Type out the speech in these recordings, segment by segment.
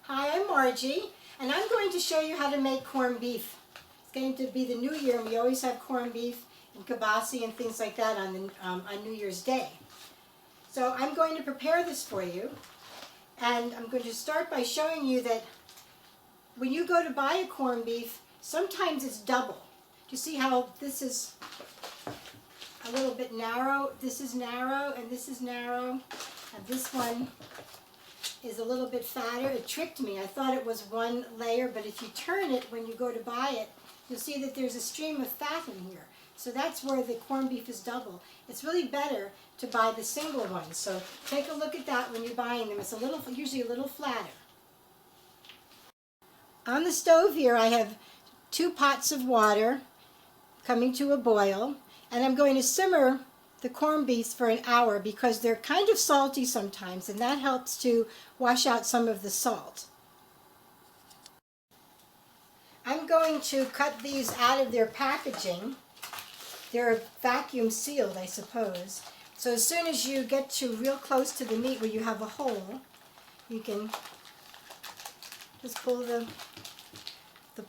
Hi, I'm Margie, and I'm going to show you how to make corned beef. It's going to be the new year, and we always have corned beef and kibasi and things like that on New Year's Day. So I'm going to prepare this for you, and I'm going to start by showing you that when you go to buy a corned beef, sometimes it's double. Do you see how this is a little bit narrow? This is narrow, and this is narrow, and this one is a little bit fatter. It tricked me. I thought it was one layer, but if you turn it when you go to buy it, you'll see that there's a stream of fat in here. So that's where the corned beef is double. It's really better to buy the single ones. So take a look at that when you're buying them. It's usually a little flatter. On the stove here I have 2 pots of water coming to a boil, and I'm going to simmer the corned beef for an hour because they're kind of salty sometimes, and that helps to wash out some of the salt. I'm going to cut these out of their packaging. They're vacuum sealed, I suppose. So as soon as you get to real close to the meat where you have a hole, you can just pull the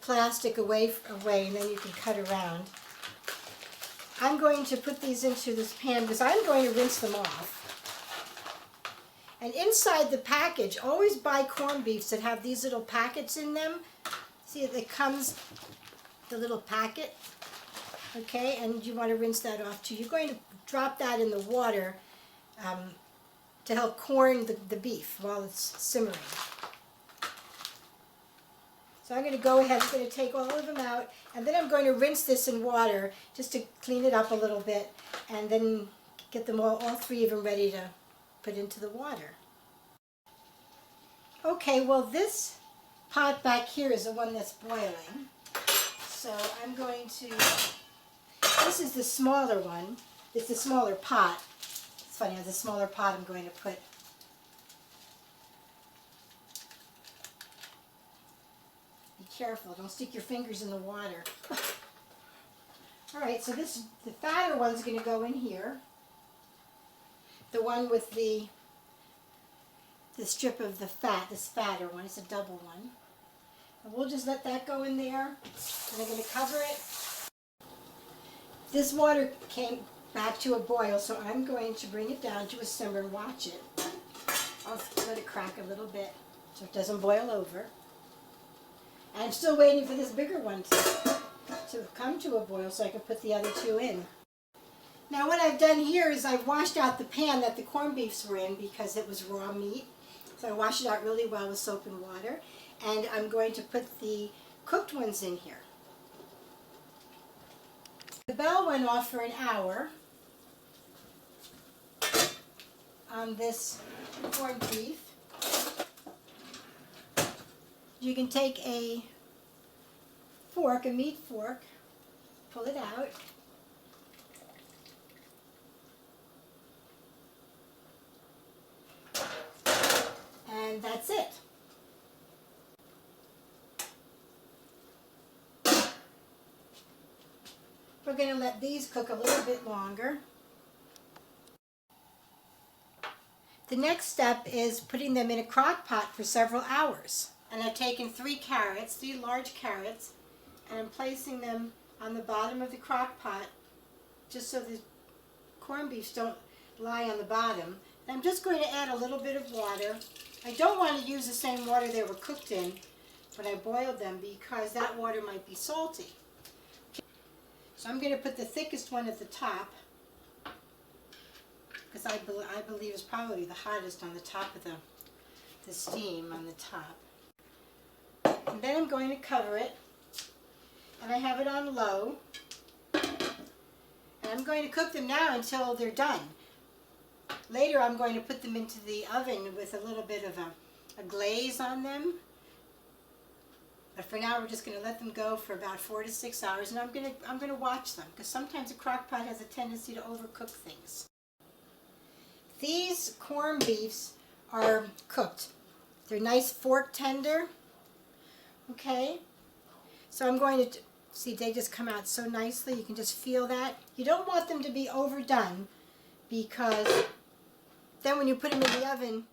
plastic away, and then you can cut around. I'm going to put these into this pan because I'm going to rinse them off. And inside the package, always buy corned beefs that have these little packets in them. See, it comes the little packet, okay, and you want to rinse that off too. You're going to drop that in the water to help corn the beef while it's simmering. So I'm going to go ahead, I'm going to take all of them out, and then I'm going to rinse this in water just to clean it up a little bit, and then get them all 3 of them ready to put into the water. Okay, well this pot back here is the one that's boiling. So I'm going to, this is the smaller one, it's the smaller pot. It's funny, the smaller pot I'm going to put. Careful, don't stick your fingers in the water. Alright, so the fatter one's going to go in here. The one with the strip of the fat, this fatter one, it's a double one. And we'll just let that go in there. And I'm going to cover it. This water came back to a boil, so I'm going to bring it down to a simmer and watch it. I'll let it crack a little bit so it doesn't boil over. I'm still waiting for this bigger one to come to a boil so I can put the other 2 in. Now what I've done here is I've washed out the pan that the corned beefs were in because it was raw meat. So I washed it out really well with soap and water. And I'm going to put the cooked ones in here. The bell went off for an hour on this corned beef. You can take a fork, a meat fork, pull it out, and that's it. We're going to let these cook a little bit longer. The next step is putting them in a crock pot for several hours. And I've taken 3 large carrots, and I'm placing them on the bottom of the crock pot just so the corned beefs don't lie on the bottom. And I'm just going to add a little bit of water. I don't want to use the same water they were cooked in when I boiled them because that water might be salty. So I'm going to put the thickest one at the top because I believe it's probably the hottest on the top of the steam on the top. And then I'm going to cover it, and I have it on low, and I'm going to cook them now until they're done. Later I'm going to put them into the oven with a little bit of a glaze on them, but for now we're just going to let them go for about 4 to 6 hours, and I'm going to watch them because sometimes a crock pot has a tendency to overcook things. These corned beefs are cooked. They're nice fork tender. Okay, so I'm going to, see they just come out so nicely, you can just feel that. You don't want them to be overdone because then when you put them in the oven,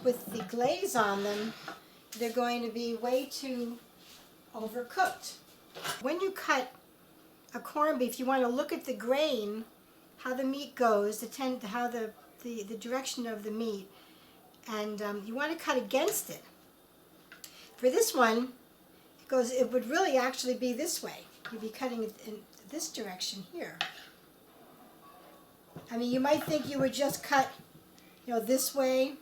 with the glaze on them, they're going to be way too overcooked. When you cut a corned beef, you want to look at the grain, how the meat goes, how the direction of the meat, and you want to cut against it. For this one, it would really actually be this way. You'd be cutting it in this direction here. I mean, you might think you would just cut, this way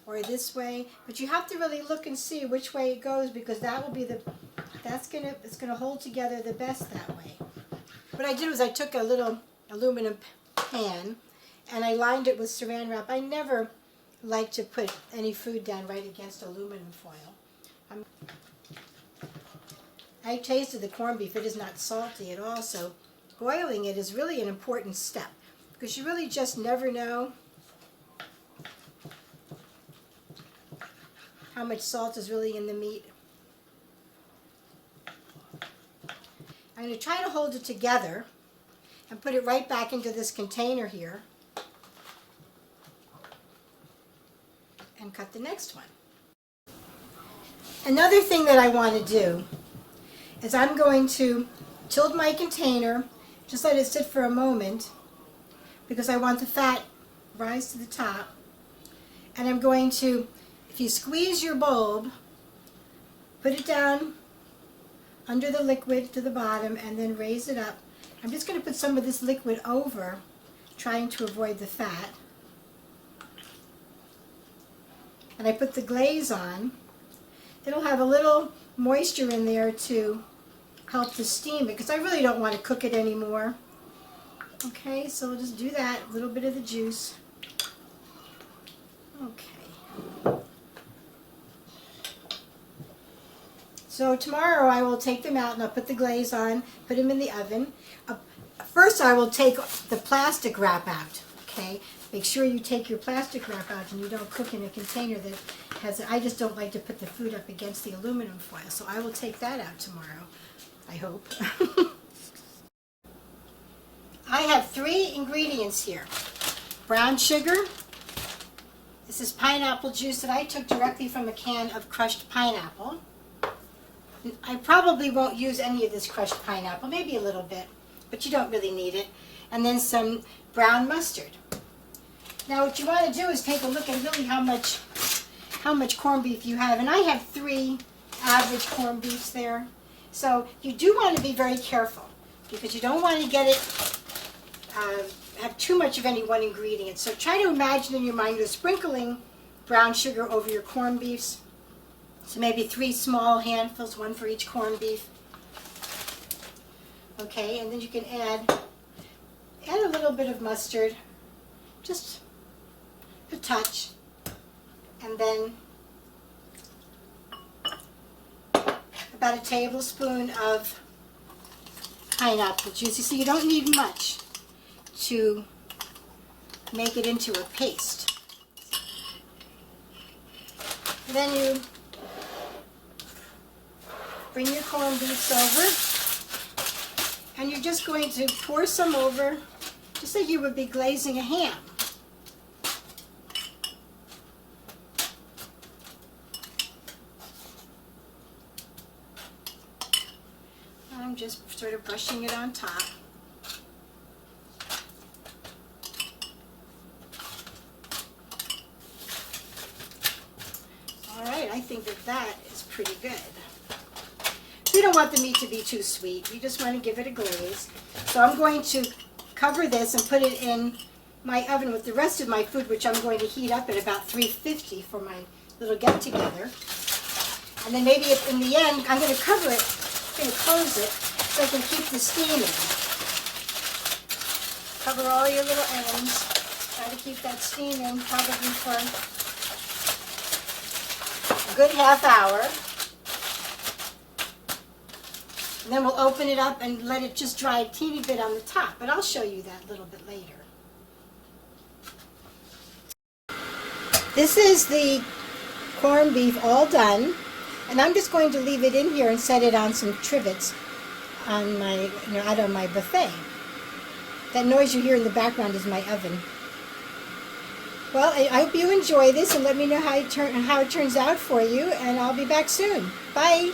or this way, but you have to really look and see which way it goes, because it's gonna hold together the best that way. What I did was I took a little aluminum pan and I lined it with saran wrap. I never like to put any food down right against aluminum foil. I tasted the corned beef. It is not salty at all, so boiling it is really an important step, because you really just never know how much salt is really in the meat. I'm going to try to hold it together and put it right back into this container here and cut the next one. Another thing that I want to do is I'm going to tilt my container, just let it sit for a moment, because I want the fat rise to the top. And I'm going to, if you squeeze your bulb, put it down under the liquid to the bottom and then raise it up. I'm just going to put some of this liquid over, trying to avoid the fat. And I put the glaze on. It'll have a little moisture in there to help to steam it, because I really don't want to cook it anymore. Okay, so we'll just do that, a little bit of the juice. Okay. So tomorrow I will take them out and I'll put the glaze on, put them in the oven. First I will take the plastic wrap out, okay? Make sure you take your plastic wrap out and you don't cook in a container that has, I just don't like to put the food up against the aluminum foil, so I will take that out tomorrow, I hope. I have 3 ingredients here. Brown sugar. This is pineapple juice that I took directly from a can of crushed pineapple. I probably won't use any of this crushed pineapple, maybe a little bit, but you don't really need it. And then some brown mustard. Now what you want to do is take a look at really how much corned beef you have. And I have 3 average corned beefs there. So you do want to be very careful, because you don't want to get it, have too much of any one ingredient. So try to imagine in your mind you're sprinkling brown sugar over your corned beefs. So maybe 3 small handfuls, 1 for each corned beef. Okay, and then you can add a little bit of mustard, just a touch, and then about a tablespoon of pineapple juice. You see, you don't need much to make it into a paste. Then you bring your corned beefs over, and you're just going to pour some over, just like you would be glazing a ham. I'm just sort of brushing it on top. All right, I think that is pretty good. You don't want the meat to be too sweet. You just want to give it a glaze. So I'm going to cover this and put it in my oven with the rest of my food, which I'm going to heat up at about 350 for my little get-together. And then maybe if in the end, I'm going to cover it, I'm going to close it so I can keep the steam in. Cover all your little ends. Try to keep that steam in probably for a good half hour. And then we'll open it up and let it just dry a teeny bit on the top, but I'll show you that a little bit later. This is the corned beef all done, and I'm just going to leave it in here and set it on some trivets on my, out on my buffet. That noise you hear in the background is my oven. Well, I hope you enjoy this and let me know how it turns out for you, and I'll be back soon. Bye.